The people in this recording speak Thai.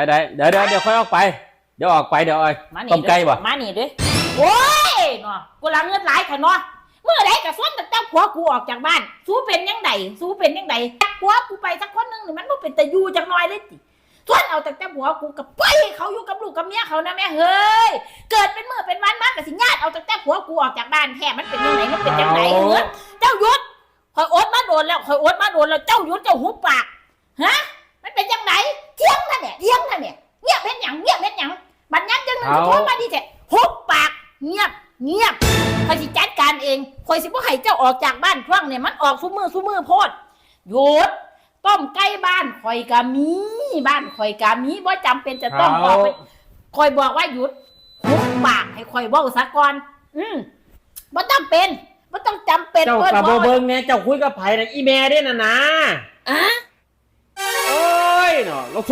ยได้เดี๋ยวค่อยออกไปเดี๋ยวออกไปเดี๋ยวไอ้ต้มไก่บ่มานี่ด้วยโอ้ยเนาะกูละเงินหลายค่ะเนาะเมื่อไรกับส่วนตั้งแต่ผัวกูออกจากบ้านสู้เป็นยังไงผัวกูไปสักคนนึงนี่มันไม่เป็นแต่อยู่จังน้อยเลยติส่วนเอาตั้งแต่ผัวกูกับไปเขาอยู่กับลูกกับเมียเขานะแม่เฮ้ยเกิดเป็นมื้อเป็นวันมากกับสิญาติเอาตั้งแต่ผัวกูออกจากบ้านแท้มันเป็นยังไงมันเป็นจังไหนเฮ้ยเจ้ายุทธคอยอดมาโดนแล้วเจ้ายุทธเจ้าหุบปากฮะมันเป็นจังไหนเที่ยงนั่นเนี่ยเงียบเป็นหยังบัดนั้นจังนึงโทรมาดิแท้หุบปากเงียบคอยสิจัดการเองคอยสิบ่ให้เจ้าออกจากบ้านช่วงเนี่ยมันออกซุมือโพดหยุดต้มไก่บ้านคอยกะมีบ่จำเป็นจะต้องออกไปคอยบอกว่าหยุดหุบปากให้คอยเว้าซะก่อนบ่จำเป็นเจ้ากับเบิ้งเนี่ยเจ้าคุยกับไผ่นะอีแม่เด้น่ะนะอะโอ้ยเนาะ